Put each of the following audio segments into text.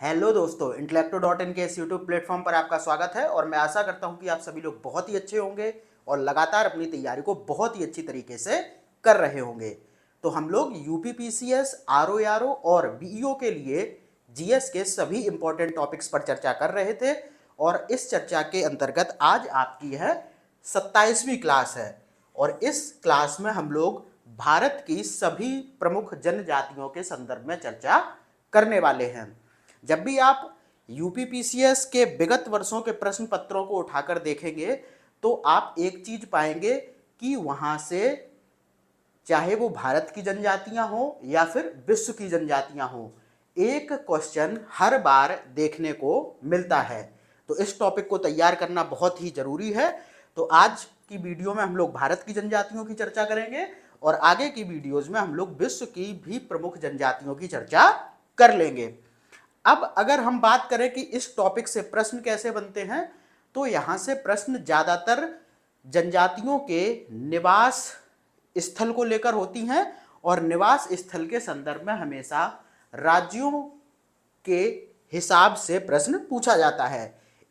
Hello दोस्तों, इंटेलेक्टो.इन के इस यूट्यूब प्लेटफॉर्म पर आपका स्वागत है और मैं आशा करता हूं कि आप सभी लोग बहुत ही अच्छे होंगे और लगातार अपनी तैयारी को बहुत ही अच्छी तरीके से कर रहे होंगे। तो हम लोग यूपीपीसीएस, आरओआरओ और बीईओ के लिए जीएस के सभी इंपॉर्टेंट टॉपिक्स पर चर्चा कर रहे थे और इस चर्चा के अंतर्गत आज आपकी यह 27वीं क्लास है और इस क्लास में हम लोग भारत की सभी प्रमुख जनजातियों के संदर्भ में चर्चा करने वाले हैं। जब भी आप यूपीपीसीएस के विगत वर्षों के प्रश्न पत्रों को उठाकर देखेंगे तो आप एक चीज पाएंगे कि वहां से चाहे वो भारत की जनजातियां हो या फिर विश्व की जनजातियां हो, एक क्वेश्चन हर बार देखने को मिलता है। तो इस टॉपिक को तैयार करना बहुत ही जरूरी है। तो आज की वीडियो में हम लोग भारत की जनजातियों की चर्चा करेंगे और आगे की वीडियोज में हम लोग विश्व की भी प्रमुख जनजातियों की चर्चा कर लेंगे। अब अगर हम बात करें कि इस टॉपिक से प्रश्न कैसे बनते हैं, तो यहां से प्रश्न ज्यादातर जनजातियों के निवास स्थल को लेकर होती हैं और निवास स्थल के संदर्भ में हमेशा राज्यों के हिसाब से प्रश्न पूछा जाता है।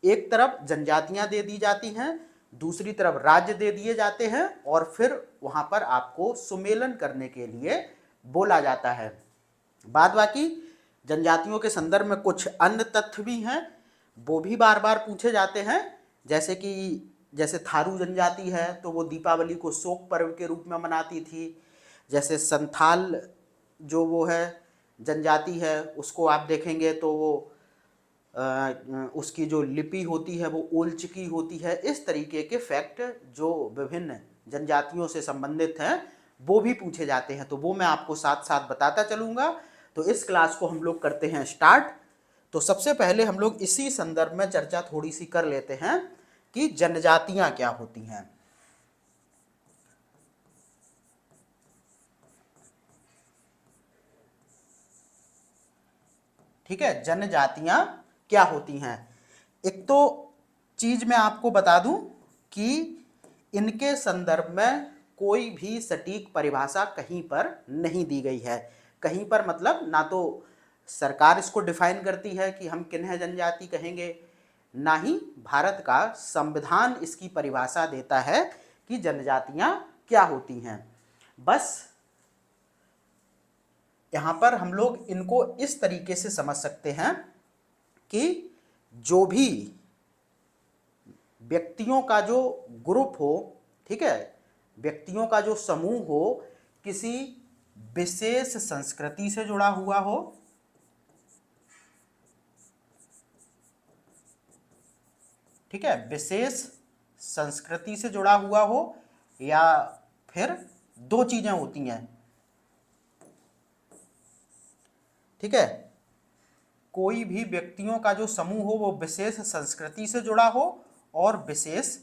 एक तरफ जनजातियां दे दी जाती हैं, दूसरी तरफ राज्य दे दिए जाते हैं और फिर वहां पर आपको सुमेलन करने के लिए बोला जाता है। बाद बाकी जनजातियों के संदर्भ में कुछ अन्य तथ्य भी हैं, वो भी बार बार पूछे जाते हैं। जैसे थारू जनजाति है तो वो दीपावली को शोक पर्व के रूप में मनाती थी। जैसे संथाल जो वो है जनजाति है, उसको आप देखेंगे तो वो उसकी जो लिपि होती है वो ओलचिकी होती है। इस तरीके के फैक्ट जो विभिन्न जनजातियों से संबंधित हैं वो भी पूछे जाते हैं, तो वो मैं आपको साथ साथ बताता चलूँगा। तो इस क्लास को हम लोग करते हैं स्टार्ट। तो सबसे पहले हम लोग इसी संदर्भ में चर्चा थोड़ी सी कर लेते हैं कि जनजातियां क्या होती हैं। ठीक है, जनजातियां क्या होती हैं। एक तो चीज मैं आपको बता दूं कि इनके संदर्भ में कोई भी सटीक परिभाषा कहीं पर नहीं दी गई है। कहीं पर मतलब ना तो सरकार इसको डिफाइन करती है कि हम किन्हें जनजाति कहेंगे, ना ही भारत का संविधान इसकी परिभाषा देता है कि जनजातियां क्या होती हैं। बस यहां पर हम लोग इनको इस तरीके से समझ सकते हैं कि जो भी व्यक्तियों का जो ग्रुप हो, ठीक है, व्यक्तियों का जो समूह हो, किसी विशेष संस्कृति से जुड़ा हुआ हो, ठीक है, विशेष संस्कृति से जुड़ा हुआ हो, या फिर दो चीजें होती हैं, ठीक है, कोई भी व्यक्तियों का जो समूह हो वो विशेष संस्कृति से जुड़ा हो और विशेष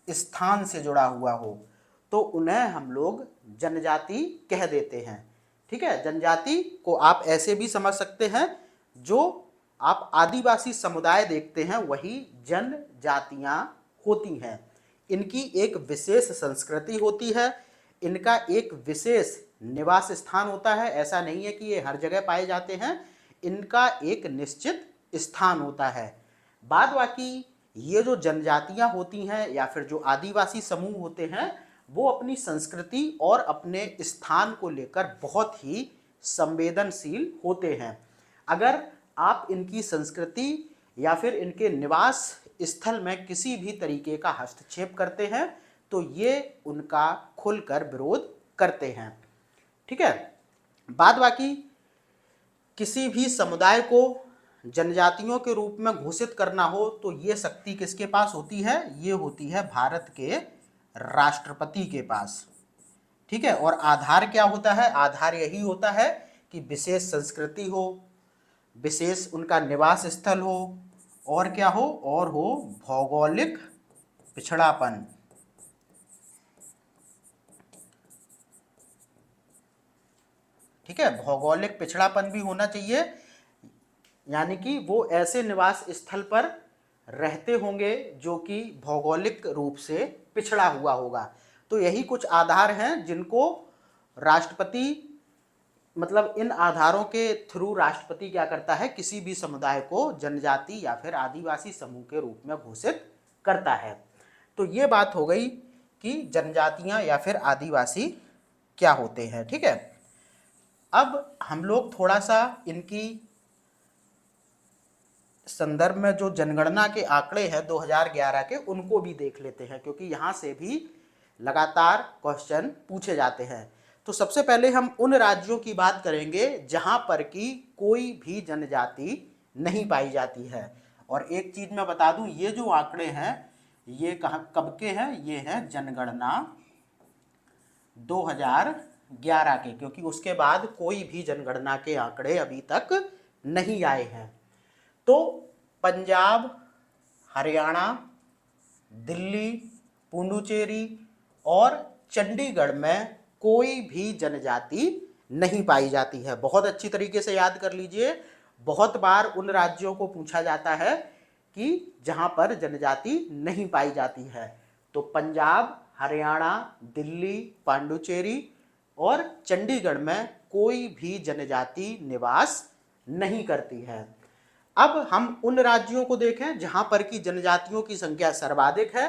स्थान से जुड़ा हुआ हो, तो उन्हें हम लोग जनजाति कह देते हैं। ठीक है, जनजाति को आप ऐसे भी समझ सकते हैं, जो आप आदिवासी समुदाय देखते हैं वही जनजातियां होती हैं। इनकी एक विशेष संस्कृति होती है, इनका एक विशेष निवास स्थान होता है। ऐसा नहीं है कि ये हर जगह पाए जाते हैं, इनका एक निश्चित स्थान होता है। बाद बाकी ये जो जनजातियां होती हैं या फिर जो आदिवासी समूह होते हैं, वो अपनी संस्कृति और अपने स्थान को लेकर बहुत ही संवेदनशील होते हैं। अगर आप इनकी संस्कृति या फिर इनके निवास स्थल में किसी भी तरीके का हस्तक्षेप करते हैं तो ये उनका खुलकर विरोध करते हैं। ठीक है, बाद बाकी किसी भी समुदाय को जनजातियों के रूप में घोषित करना हो तो ये शक्ति किसके पास होती है, ये होती है भारत के राष्ट्रपति के पास। ठीक है, और आधार क्या होता है, आधार यही होता है कि विशेष संस्कृति हो, विशेष उनका निवास स्थल हो, और क्या हो, और हो भौगोलिक पिछड़ापन। ठीक है, भौगोलिक पिछड़ापन भी होना चाहिए, यानी कि वो ऐसे निवास स्थल पर रहते होंगे जो कि भौगोलिक रूप से पिछड़ा हुआ होगा। तो यही कुछ आधार हैं जिनको राष्ट्रपति मतलब इन आधारों के थ्रू राष्ट्रपति क्या करता है, किसी भी समुदाय को जनजाति या फिर आदिवासी समूह के रूप में घोषित करता है। तो ये बात हो गई कि जनजातियां या फिर आदिवासी क्या होते हैं। ठीक है, अब हम लोग थोड़ा सा इनकी संदर्भ में जो जनगणना के आंकड़े हैं 2011 के, उनको भी देख लेते हैं, क्योंकि यहाँ से भी लगातार क्वेश्चन पूछे जाते हैं। तो सबसे पहले हम उन राज्यों की बात करेंगे जहाँ पर कि कोई भी जनजाति नहीं पाई जाती है। और एक चीज़ मैं बता दूं, ये जो आंकड़े हैं ये कहाँ कब के हैं, ये हैं जनगणना 2011 के, क्योंकि उसके बाद कोई भी जनगणना के आंकड़े अभी तक नहीं आए हैं। तो पंजाब, हरियाणा, दिल्ली, पुडुचेरी और चंडीगढ़ में कोई भी जनजाति नहीं पाई जाती है। बहुत अच्छी तरीके से याद कर लीजिए, बहुत बार उन राज्यों को पूछा जाता है कि जहां पर जनजाति नहीं पाई जाती है। तो पंजाब, हरियाणा, दिल्ली, पांडुचेरी और चंडीगढ़ में कोई भी जनजाति निवास नहीं करती है। अब हम उन राज्यों को देखें जहां पर की जनजातियों की संख्या सर्वाधिक है।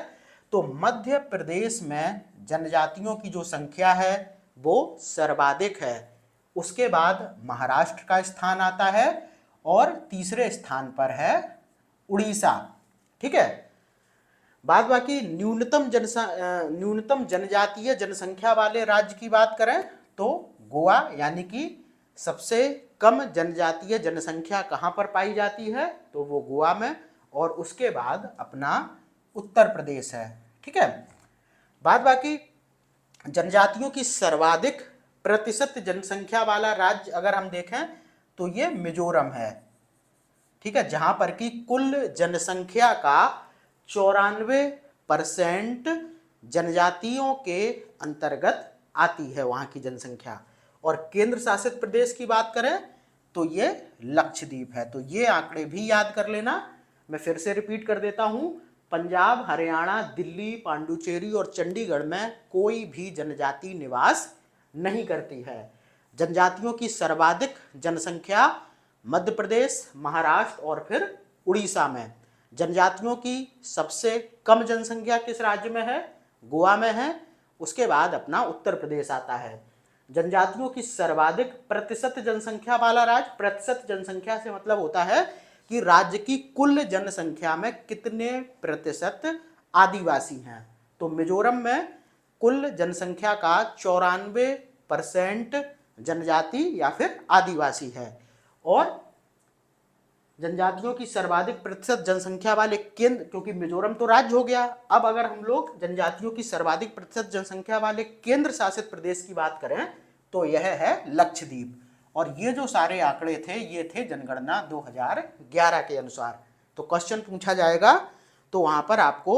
तो मध्य प्रदेश में जनजातियों की जो संख्या है वो सर्वाधिक है। उसके बाद महाराष्ट्र का स्थान आता है और तीसरे स्थान पर है उड़ीसा। ठीक है, बाद बाकी न्यूनतम जनजातीय जनसंख्या वाले राज्य की बात करें तो गोवा, यानी कि सबसे कम जनजातीय जनसंख्या कहाँ पर पाई जाती है, तो वो गोवा में, और उसके बाद अपना उत्तर प्रदेश है। ठीक है, बाद बाकी जनजातियों की सर्वाधिक प्रतिशत जनसंख्या वाला राज्य अगर हम देखें तो ये मिजोरम है। ठीक है, जहां पर कि कुल जनसंख्या का 94% जनजातियों के अंतर्गत आती है वहां की जनसंख्या। और केंद्र शासित प्रदेश की बात करें तो ये लक्षद्वीप है। तो ये आंकड़े भी याद कर लेना, मैं फिर से रिपीट कर देता हूं, पंजाब, हरियाणा, दिल्ली, पांडुचेरी और चंडीगढ़ में कोई भी जनजाति निवास नहीं करती है। जनजातियों की सर्वाधिक जनसंख्या मध्य प्रदेश, महाराष्ट्र और फिर उड़ीसा में। जनजातियों की सबसे कम जनसंख्या किस राज्य में है, गोवा में है। उसके बाद अपना उत्तर प्रदेश आता है। जनजातियों की सर्वाधिक प्रतिशत जनसंख्या वाला राज्य, प्रतिशत जनसंख्या से मतलब होता है कि राज्य की कुल जनसंख्या में कितने प्रतिशत आदिवासी हैं। तो मिजोरम में कुल जनसंख्या का 94% जनजाति या फिर आदिवासी है। और जनजातियों की सर्वाधिक प्रतिशत जनसंख्या वाले केंद्र, क्योंकि मिजोरम तो राज्य हो गया, अब अगर हम लोग जनजातियों की सर्वाधिक प्रतिशत जनसंख्या वाले केंद्र शासित प्रदेश की बात करें तो यह है लक्षद्वीप। और ये जो सारे आंकड़े थे ये थे जनगणना 2011 के अनुसार। तो क्वेश्चन पूछा जाएगा तो वहां पर आपको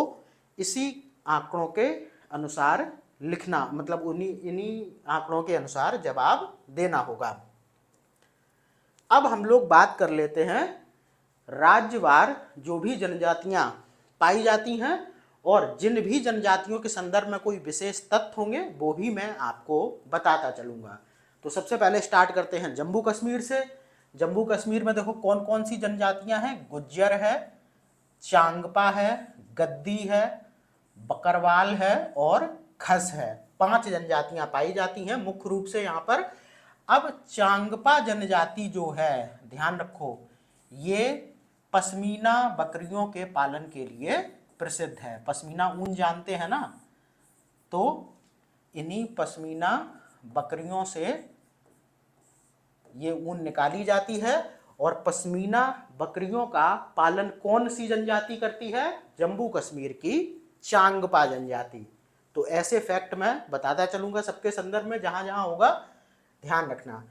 इसी आंकड़ों के अनुसार लिखना, मतलब इन्हीं आंकड़ों के अनुसार जवाब देना होगा। अब हम लोग बात कर लेते हैं राज्यवार जो भी जनजातियां पाई जाती हैं, और जिन भी जनजातियों के संदर्भ में कोई विशेष तथ्य होंगे वो भी मैं आपको बताता चलूँगा। तो सबसे पहले स्टार्ट करते हैं जम्मू कश्मीर से। जम्मू कश्मीर में देखो कौन कौन सी जनजातियां हैं, गुज्जर है, चांगपा है, गद्दी है, बकरवाल है और खस है। 5 जनजातियां पाई जाती हैं मुख्य रूप से यहाँ पर। अब चांगपा जनजाति जो है, ध्यान रखो, ये पश्मीना बकरियों के पालन के लिए प्रसिद्ध है। पश्मीना ऊन जानते हैं ना, तो इन्हीं पश्मीना बकरियों से ये ऊन निकाली जाती है। और पश्मीना बकरियों का पालन कौन सी जनजाति करती है, जम्मू कश्मीर की चांगपा जनजाति। तो ऐसे फैक्ट मैं बताता चलूंगा सबके संदर्भ में, जहां जहां होगा ध्यान रखना।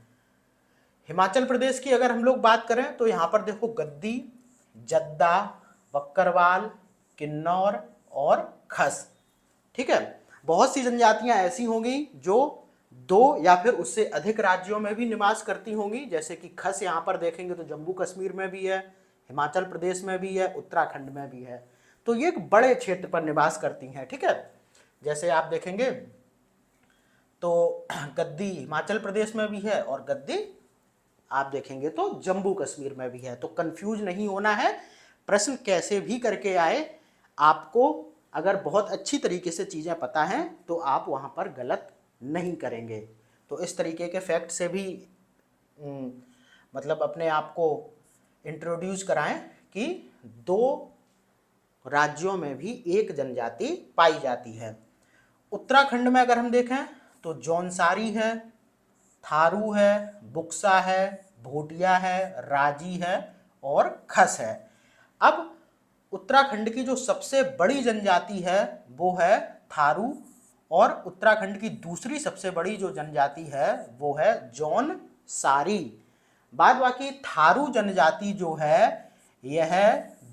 हिमाचल प्रदेश की अगर हम लोग बात करें तो यहाँ पर देखो गद्दी, जद्दा, बकरवाल, किन्नौर और खस। ठीक है, बहुत सी जनजातियां ऐसी होंगी जो 2 या फिर उससे अधिक राज्यों में भी निवास करती होंगी, जैसे कि खस यहाँ पर देखेंगे तो जम्मू कश्मीर में भी है, हिमाचल प्रदेश में भी है, उत्तराखंड में भी है। तो ये एक बड़े क्षेत्र पर निवास करती हैं। ठीक है, जैसे आप देखेंगे तो गद्दी हिमाचल प्रदेश में भी है और गद्दी आप देखेंगे तो जम्मू कश्मीर में भी है। तो कंफ्यूज नहीं होना है, प्रश्न कैसे भी करके आए, आपको अगर बहुत अच्छी तरीके से चीज़ें पता हैं तो आप वहाँ पर गलत नहीं करेंगे। तो इस तरीके के फैक्ट से भी मतलब अपने आप को इंट्रोड्यूस कराएं कि 2 राज्यों में भी एक जनजाति पाई जाती है। उत्तराखंड में अगर हम देखें तो जौनसारी है, थारू है, बुक्सा है, भोटिया है, राजी है और खस है। अब उत्तराखंड की जो सबसे बड़ी जनजाति है वो है थारू, और उत्तराखंड की दूसरी सबसे बड़ी जो जनजाति है वो है जौनसारी। बाद बाकी थारू जनजाति जो है यह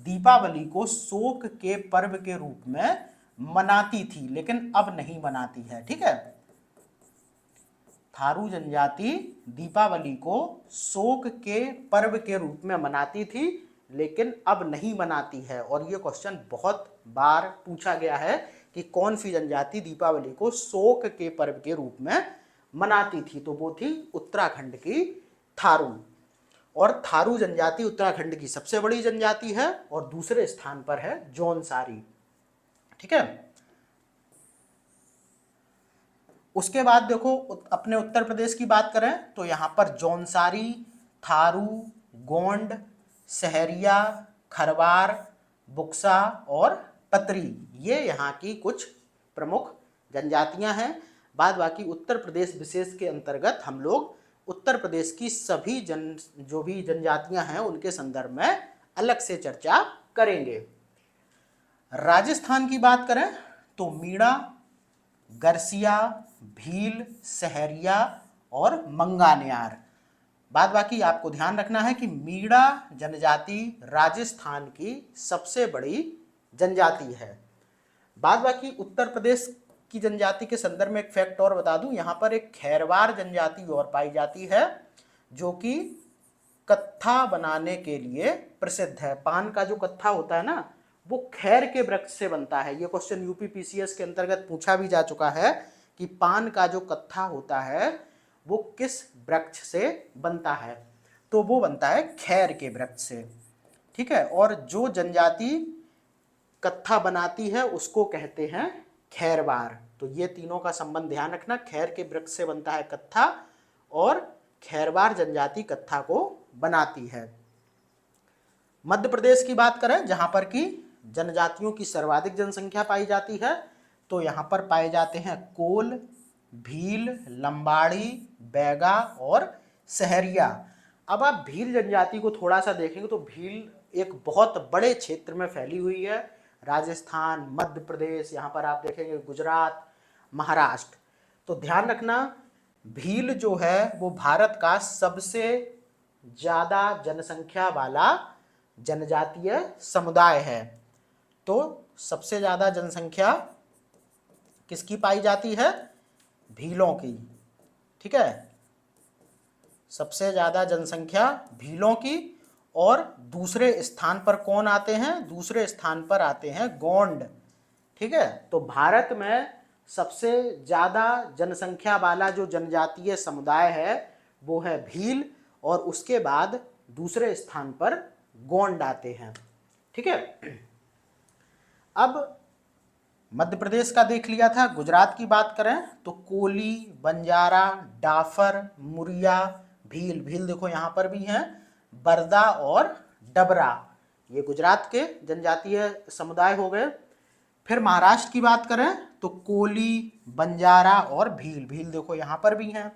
दीपावली को शोक के पर्व के रूप में मनाती थी, लेकिन अब नहीं मनाती है। ठीक है, थारू जनजाति दीपावली को शोक के पर्व के रूप में मनाती थी, लेकिन अब नहीं मनाती है। और ये क्वेश्चन बहुत बार पूछा गया है कि कौन सी जनजाति दीपावली को शोक के पर्व के रूप में मनाती थी, तो वो थी उत्तराखंड की थारू। और थारू जनजाति उत्तराखंड की सबसे बड़ी जनजाति है और दूसरे स्थान पर है जौनसारी। ठीक है, उसके बाद देखो अपने उत्तर प्रदेश की बात करें तो यहाँ पर जौनसारी, थारू, गोंड, सहरिया, खरवार, बुक्सा और पतरी, ये यहाँ की कुछ प्रमुख जनजातियाँ हैं। बाद बाकी उत्तर प्रदेश विशेष के अंतर्गत हम लोग उत्तर प्रदेश की सभी जो भी जनजातियाँ हैं उनके संदर्भ में अलग से चर्चा करेंगे। राजस्थान की बात करें तो मीणा, गरसिया, भील, सहरिया और मंगानियार। बाद बाकी आपको ध्यान रखना है कि मीणा जनजाति राजस्थान की सबसे बड़ी जनजाति है। बाद बाकी उत्तर प्रदेश की जनजाति के संदर्भ में एक फैक्ट और बता दूं, यहाँ पर एक खैरवार जनजाति और पाई जाती है जो कि कत्था बनाने के लिए प्रसिद्ध है। पान का जो कत्था होता है ना वो खैर के वृक्ष से बनता है। ये क्वेश्चन यूपी पीसीएस के अंतर्गत पूछा भी जा चुका है कि पान का जो कत्था होता है वो किस वृक्ष से बनता है, तो वो बनता है खैर के वृक्ष से। ठीक है, और जो जनजाति कत्था बनाती है उसको कहते हैं खैरवार। तो ये तीनों का संबंध ध्यान रखना, खैर के वृक्ष से बनता है कत्था और खैरवार जनजाति कत्था को बनाती है। मध्य प्रदेश की बात करें जहां पर की जनजातियों की सर्वाधिक जनसंख्या पाई जाती है, तो यहाँ पर पाए जाते हैं कोल, भील, लंबाड़ी, बैगा और सहरिया। अब आप भील जनजाति को थोड़ा सा देखेंगे तो भील एक बहुत बड़े क्षेत्र में फैली हुई है, राजस्थान, मध्य प्रदेश, यहाँ पर आप देखेंगे गुजरात, महाराष्ट्र। तो ध्यान रखना भील जो है वो भारत का सबसे ज़्यादा जनसंख्या वाला जनजातीय समुदाय है। तो सबसे ज़्यादा जनसंख्या किसकी पाई जाती है? भीलों की। ठीक है, सबसे ज़्यादा जनसंख्या भीलों की। और दूसरे स्थान पर कौन आते हैं? दूसरे स्थान पर आते हैं गोंड। ठीक है, तो भारत में सबसे ज़्यादा जनसंख्या वाला जो जनजातीय समुदाय है वो है भील, और उसके बाद दूसरे स्थान पर गोंड आते हैं। ठीक है, अब मध्य प्रदेश का देख लिया था। गुजरात की बात करें तो कोली, बंजारा, डाफर, मुरिया, भील, भील देखो यहाँ पर भी हैं, बरदा और डबरा, ये गुजरात के जनजातीय समुदाय हो गए। फिर महाराष्ट्र की बात करें तो कोली, बंजारा और भील, भील देखो यहाँ पर भी हैं।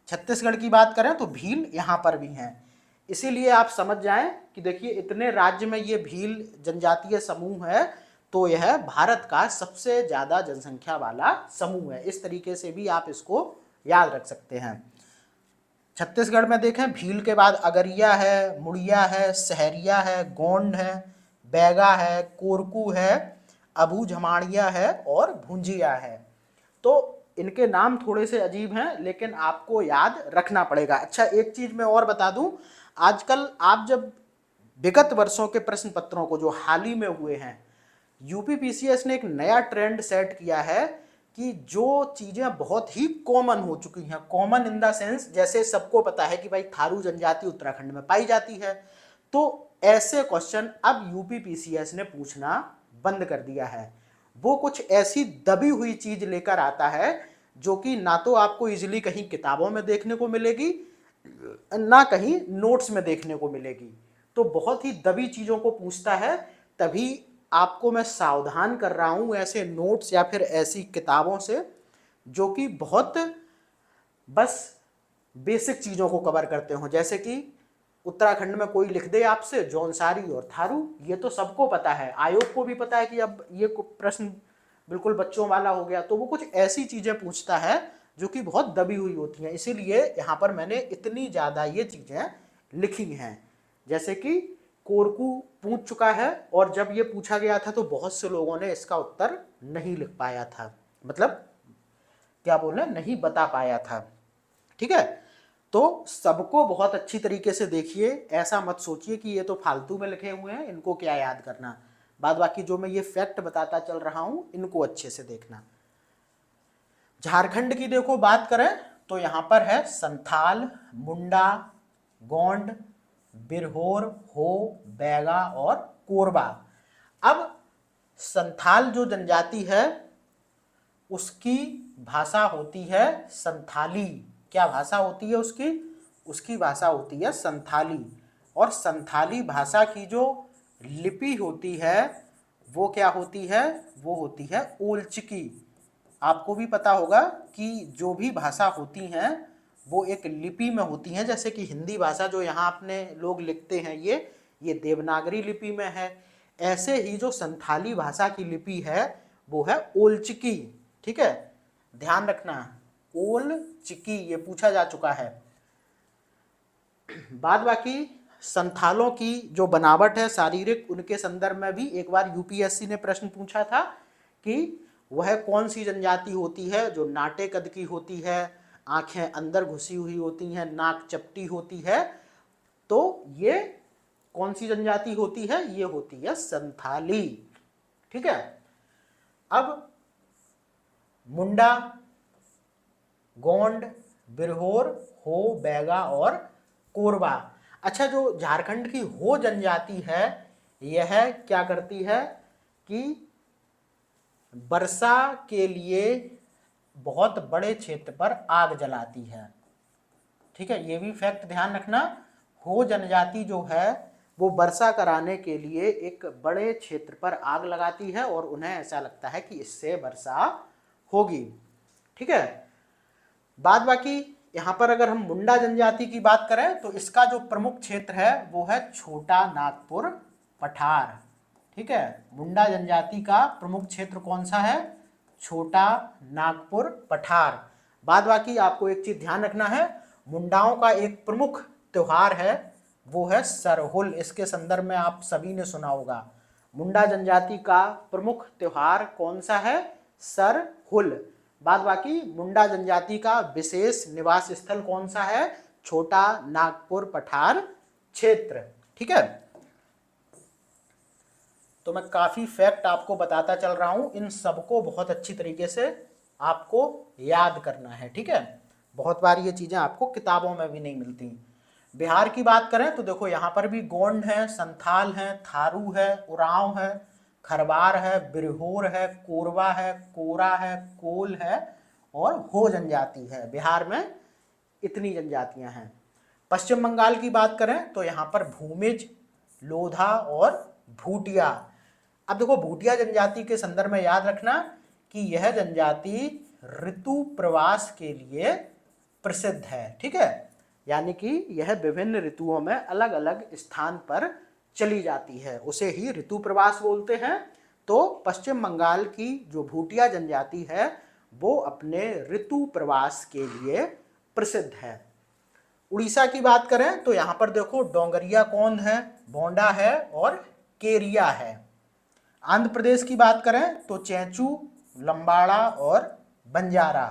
छत्तीसगढ़ की बात करें तो भील यहाँ पर भी हैं। इसीलिए आप समझ जाएं कि देखिए इतने राज्य में ये भील जनजातीय समूह है, तो यह भारत का सबसे ज़्यादा जनसंख्या वाला समूह है। इस तरीके से भी आप इसको याद रख सकते हैं। छत्तीसगढ़ में देखें भील के बाद अगरिया है, मुड़िया है, सहरिया है, गोंड है, बैगा है, कोरकू है, अबू झमाड़िया है और भुंजिया है। तो इनके नाम थोड़े से अजीब हैं लेकिन आपको याद रखना पड़ेगा। अच्छा, एक चीज़ मैं और बता दूं, आजकल आप जब विगत वर्षों के प्रश्न पत्रों को जो हाल ही में हुए हैं, यूपी पीसीएस ने एक नया ट्रेंड सेट किया है कि जो चीज़ें बहुत ही कॉमन हो चुकी हैं, कॉमन इन द सेंस जैसे सबको पता है कि भाई थारू जनजाति उत्तराखंड में पाई जाती है, तो ऐसे क्वेश्चन अब यूपीपीसीएस ने पूछना बंद कर दिया है। वो कुछ ऐसी दबी हुई चीज लेकर आता है जो कि ना तो आपको इजीली कहीं किताबों में देखने को मिलेगी, ना कहीं नोट्स में देखने को मिलेगी। तो बहुत ही दबी चीजों को पूछता है, तभी आपको मैं सावधान कर रहा हूं ऐसे नोट्स या फिर ऐसी किताबों से जो कि बहुत बस बेसिक चीजों को कवर करते हो। जैसे कि उत्तराखंड में कोई लिख दे आपसे जौनसारी और थारू, ये तो सबको पता है, आयोग को भी पता है कि अब ये प्रश्न बिल्कुल बच्चों वाला हो गया। तो वो कुछ ऐसी चीजें पूछता है जो कि बहुत दबी हुई होती हैं, इसीलिए यहाँ पर मैंने इतनी ज़्यादा ये चीज़ें लिखी हैं। जैसे कि कोरकू पूछ चुका है, और जब ये पूछा गया था तो बहुत से लोगों ने इसका उत्तर नहीं लिख पाया था, मतलब क्या बोले, नहीं बता पाया था। ठीक है, तो सबको बहुत अच्छी तरीके से देखिए, ऐसा मत सोचिए कि ये तो फालतू में लिखे हुए हैं, इनको क्या याद करना। बाद बाकी जो मैं ये फैक्ट बताता चल रहा हूं इनको अच्छे से देखना। झारखंड की देखो बात करें तो यहां पर है संथाल, मुंडा, गोंड, बिरहोर, हो, बैगा और कोरबा। अब संथाल जो जनजाति है उसकी भाषा होती है संथाली। क्या भाषा होती है उसकी? उसकी भाषा होती है संथाली। और संथाली भाषा की जो लिपि होती है वो क्या होती है? वो होती है ओलचिकी। आपको भी पता होगा कि जो भी भाषा होती हैं वो एक लिपि में होती हैं। जैसे कि हिंदी भाषा जो यहाँ अपने लोग लिखते हैं ये देवनागरी लिपि में है। ऐसे ही जो संथाली भाषा की लिपि है वो है ओलचिकी। ठीक है, ध्यान रखना, ओलचिकी ये पूछा जा चुका है। बाद बाकी संथालों की जो बनावट है शारीरिक, उनके संदर्भ में भी एक बार यूपीएससी ने प्रश्न पूछा था कि वह कौन सी जनजाति होती है जो नाटे कद की होती है, आंखें अंदर घुसी हुई होती हैं, नाक चपटी होती है। तो ये कौन सी जनजाति होती है? ये होती है संथाली। ठीक है, अब मुंडा, गोंड, बिरहोर, हो, बैगा और कोरबा। अच्छा, जो झारखंड की हो जनजाति है यह क्या करती है कि वर्षा के लिए बहुत बड़े क्षेत्र पर आग जलाती है। ठीक है, ये भी फैक्ट ध्यान रखना। हो जनजाति जो है वो वर्षा कराने के लिए एक बड़े क्षेत्र पर आग लगाती है और उन्हें ऐसा लगता है कि इससे वर्षा होगी। ठीक है, बाद बाकी यहाँ पर अगर हम मुंडा जनजाति की बात करें तो इसका जो प्रमुख क्षेत्र है वो है छोटा नागपुर पठार। ठीक है, मुंडा जनजाति का प्रमुख क्षेत्र कौन सा है? छोटा नागपुर पठार। बाद बाकी आपको एक चीज ध्यान रखना है, मुंडाओं का एक प्रमुख त्योहार है वो है सरहुल। इसके संदर्भ में आप सभी ने सुना होगा। मुंडा जनजाति का प्रमुख त्योहार कौन सा है? सरहुल। बाद बाकी मुंडा जनजाति का विशेष निवास स्थल कौन सा है? छोटा नागपुर पठार क्षेत्र। ठीक है, तो मैं काफी फैक्ट आपको बताता चल रहा हूं, इन सबको बहुत अच्छी तरीके से आपको याद करना है। ठीक है, बहुत बार ये चीजें आपको किताबों में भी नहीं मिलती। बिहार की बात करें तो देखो यहाँ पर भी गोंड है, संथाल है, थारू है, उरांव है, खरवार है, बिरहोर है, कोरबा है, कोरा है, कोल है और हो जनजाति है। बिहार में इतनी जनजातियां हैं। पश्चिम बंगाल की बात करें तो यहाँ पर भूमिज, लोधा और भूटिया। अब देखो भूटिया जनजाति के संदर्भ में याद रखना कि यह जनजाति ऋतु प्रवास के लिए प्रसिद्ध है। ठीक है, यानी कि यह विभिन्न ऋतुओं में अलग अलग स्थान पर चली जाती है, उसे ही ऋतु प्रवास बोलते हैं। तो पश्चिम बंगाल की जो भूटिया जनजाति है वो अपने ऋतु प्रवास के लिए प्रसिद्ध है। उड़ीसा की बात करें तो यहाँ पर देखो डोंगरिया कौन है, बोंडा है और केरिया है। आंध्र प्रदेश की बात करें तो चेंचू, लंबाड़ा और बंजारा।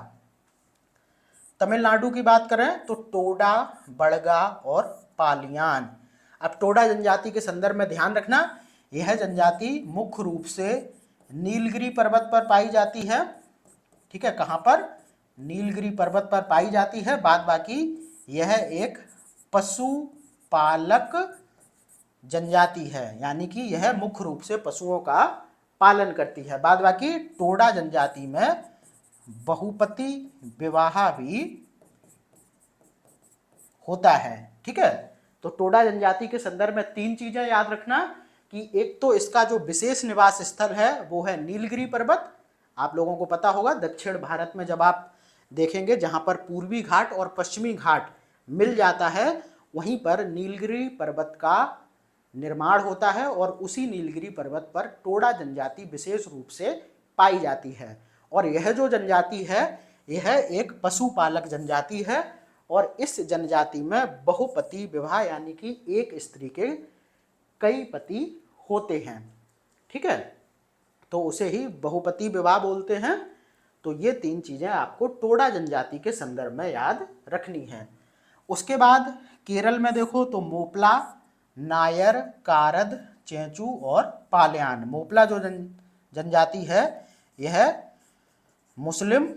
तमिलनाडु की बात करें तो टोडा, बड़गा और पालियान। अब टोडा जनजाति के संदर्भ में ध्यान रखना, यह जनजाति मुख्य रूप से नीलगिरी पर्वत पर पाई जाती है ठीक है, कहाँ पर, नीलगिरी पर्वत पर पाई जाती है। बाद बाकी यह एक पशुपालक जनजाति है, यानी कि यह मुख्य रूप से पशुओं का पालन करती है। बाद बाकी टोडा जनजाति में बहुपति विवाह भी होता है। ठीक है, तो टोडा जनजाति के संदर्भ में 3 चीजें याद रखना कि एक तो इसका जो विशेष निवास स्थल है वो है नीलगिरी पर्वत। आप लोगों को पता होगा दक्षिण भारत में जब आप देखेंगे जहां पर पूर्वी घाट और पश्चिमी घाट मिल जाता है, वहीं पर नीलगिरी पर्वत का निर्माण होता है और उसी नीलगिरी पर्वत पर टोडा जनजाति विशेष रूप से पाई जाती है। और यह जो जनजाति है यह एक पशुपालक जनजाति है और इस जनजाति में बहुपति विवाह यानी कि एक स्त्री के कई पति होते हैं। ठीक है, तो उसे ही बहुपति विवाह बोलते हैं। तो ये 3 चीजें आपको टोडा जनजाति के संदर्भ में याद रखनी है। उसके बाद केरल में देखो तो मोपला, नायर, कारद, चेंचू और पालियान। मोपला जो जनजाति है यह मुस्लिम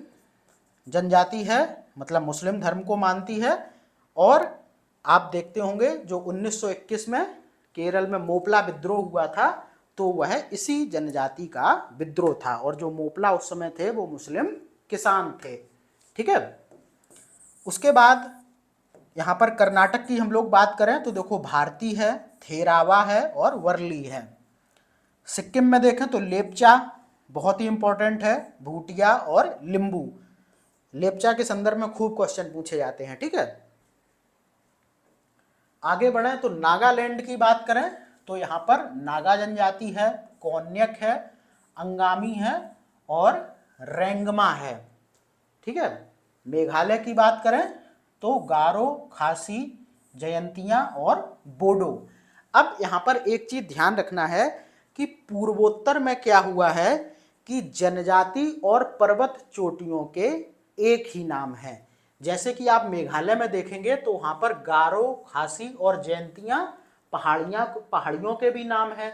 जनजाति है, मतलब मुस्लिम धर्म को मानती है। और आप देखते होंगे जो 1921 में केरल में मोपला विद्रोह हुआ था तो वह इसी जनजाति का विद्रोह था और जो मोपला उस समय थे वो मुस्लिम किसान थे। ठीक है, उसके बाद यहाँ पर कर्नाटक की हम लोग बात करें तो देखो भारती है, थेरावा है और वर्ली है। सिक्किम में देखें तो लेपचा बहुत ही इंपॉर्टेंट है, भूटिया और लिंबू। लेपचा के संदर्भ में खूब क्वेश्चन पूछे जाते हैं। ठीक है, आगे बढ़े तो नागालैंड की बात करें तो यहाँ पर नागा जनजाति है, कोन्यक है, अंगामी है और रेंगमा है। ठीक है, मेघालय की बात करें तो गारो, खासी, जयंतिया और बोडो। अब यहाँ पर एक चीज ध्यान रखना है कि पूर्वोत्तर में क्या हुआ है कि जनजाति और पर्वत चोटियों के एक ही नाम है। जैसे कि आप मेघालय में देखेंगे तो वहां पर गारो, खासी और जयंतिया पहाड़ियों के भी नाम है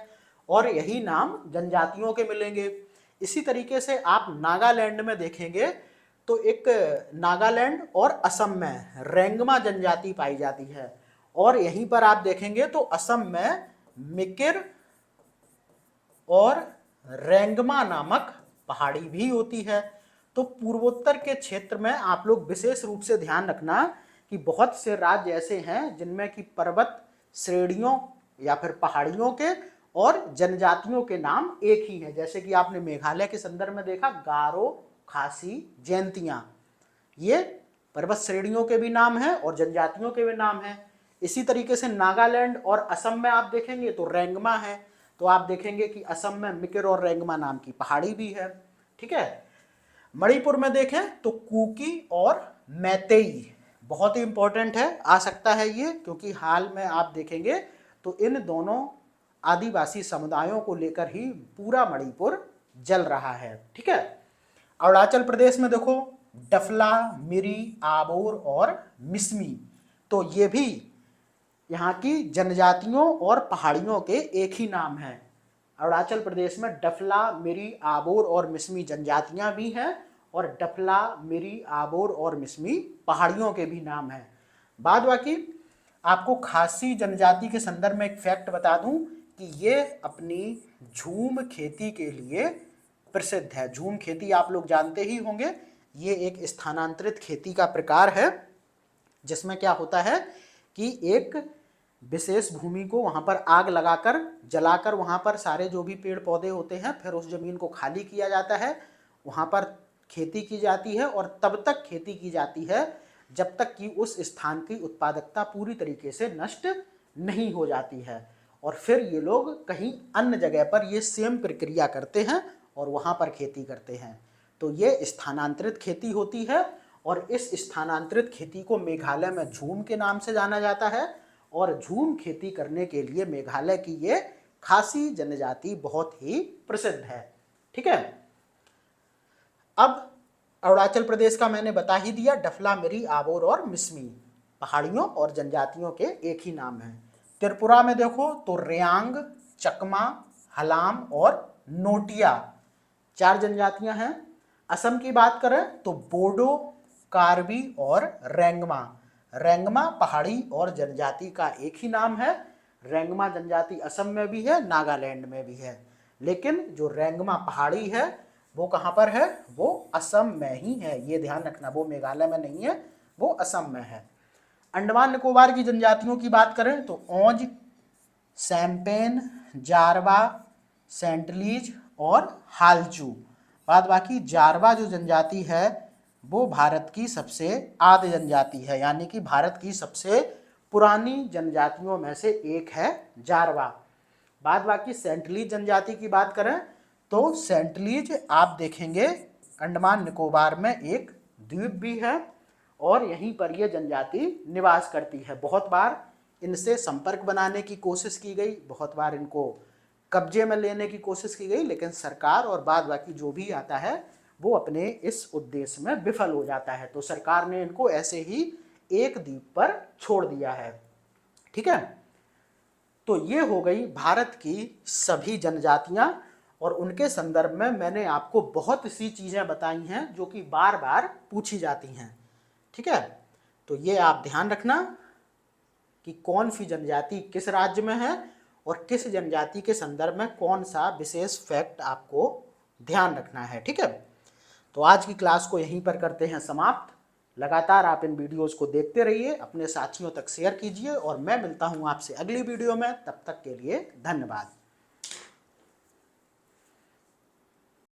और यही नाम जनजातियों के मिलेंगे। इसी तरीके से आप नागालैंड में देखेंगे तो एक नागालैंड और असम में रेंगमा जनजाति पाई जाती है और यहीं पर आप देखेंगे तो असम में मिकिर और रेंगमा नामक पहाड़ी भी होती है। तो पूर्वोत्तर के क्षेत्र में आप लोग विशेष रूप से ध्यान रखना कि बहुत से राज्य ऐसे हैं जिनमें कि पर्वत श्रेणियों या फिर पहाड़ियों के और जनजातियों के नाम एक ही हैं। जैसे कि आपने मेघालय के संदर्भ में देखा गारो, खासी, जयंतिया, ये पर्वत श्रेणियों के भी नाम हैं और जनजातियों के भी नाम हैं। इसी तरीके से नागालैंड और असम में आप देखेंगे तो रेंगमा है, तो आप देखेंगे कि असम में मिकिर और रेंगमा नाम की पहाड़ी भी है। ठीक है, मणिपुर में देखें तो कुकी और मैतेई बहुत ही इंपॉर्टेंट है, आ सकता है ये, क्योंकि हाल में आप देखेंगे तो इन दोनों आदिवासी समुदायों को लेकर ही पूरा मणिपुर जल रहा है। ठीक है, अरुणाचल प्रदेश में देखो डफला, मिरी, आबोर और मिसमी, तो ये भी यहाँ की जनजातियों और पहाड़ियों के एक ही नाम है। अरुणाचल प्रदेश में डफला, मिरी, आबोर और मिसमी जनजातियां भी हैं और डफला, मिरी, आबोर और मिसमी पहाड़ियों के भी नाम हैं। बाद बाकी आपको खासी जनजाति के संदर्भ में एक फैक्ट बता दूं कि ये अपनी झूम खेती के लिए प्रसिद्ध है। झूम खेती आप लोग जानते ही होंगे, ये एक स्थानांतरित खेती का प्रकार है जिसमें क्या होता है कि एक विशेष भूमि को वहां पर आग लगाकर जलाकर वहां पर सारे जो भी पेड़ पौधे होते हैं फिर उस जमीन को खाली किया जाता है, वहां पर खेती की जाती है और तब तक खेती की जाती है जब तक कि उस स्थान की उत्पादकता पूरी तरीके से नष्ट नहीं हो जाती है और फिर ये लोग कहीं अन्य जगह पर ये सेम प्रक्रिया करते हैं और वहां पर खेती करते हैं। तो ये स्थानांतरित खेती होती है और इस स्थानांतरित खेती को मेघालय में झूम के नाम से जाना जाता है और झूम खेती करने के लिए मेघालय की ये खासी जनजाति बहुत ही प्रसिद्ध है। ठीक है, अब अरुणाचल प्रदेश का मैंने बता ही दिया, डफला, मिरी, आबोर और मिसमी पहाड़ियों और जनजातियों के एक ही नाम है। त्रिपुरा में देखो तो रेयांग, चकमा, हलाम और नोटिया 4 जनजातियां हैं। असम की बात करें तो बोडो, कार्बी और रेंगमा। रेंगमा पहाड़ी और जनजाति का एक ही नाम है। रेंगमा जनजाति असम में भी है, नागालैंड में भी है, लेकिन जो रेंगमा पहाड़ी है वो कहाँ पर है, वो असम में ही है। ये ध्यान रखना, वो मेघालय में नहीं है, वो असम में है। अंडमान निकोबार की जनजातियों की बात करें तो औज, सैम्पेन, जारवा, सेंटलीज और हालचू। बाद बाकी जारवा जो जनजाति है वो भारत की सबसे आद्य जनजाति है, यानी कि भारत की सबसे पुरानी जनजातियों में से एक है जारवा। बाद बाकी सेंटलीज जनजाति की बात करें तो सेंटलीज आप देखेंगे अंडमान निकोबार में एक द्वीप भी है और यहीं पर यह जनजाति निवास करती है। बहुत बार इनसे संपर्क बनाने की कोशिश की गई, बहुत बार इनको कब्जे में लेने की कोशिश की गई, लेकिन सरकार और बाद बाकी जो भी आता है वो अपने इस उद्देश्य में विफल हो जाता है। तो सरकार ने इनको ऐसे ही एक द्वीप पर छोड़ दिया है। ठीक है, तो ये हो गई भारत की सभी जनजातियां और उनके संदर्भ में मैंने आपको बहुत सी चीजें बताई हैं जो कि बार बार पूछी जाती हैं। ठीक है, तो ये आप ध्यान रखना कि कौन सी जनजाति किस राज्य में है और किस जनजाति के संदर्भ में कौन सा विशेष फैक्ट आपको ध्यान रखना है। ठीक है, तो आज की क्लास को यहीं पर करते हैं समाप्त। लगातार आप इन वीडियोस को देखते रहिए, अपने साथियों तक शेयर कीजिए और मैं मिलता हूं आपसे अगली वीडियो में। तब तक के लिए धन्यवाद।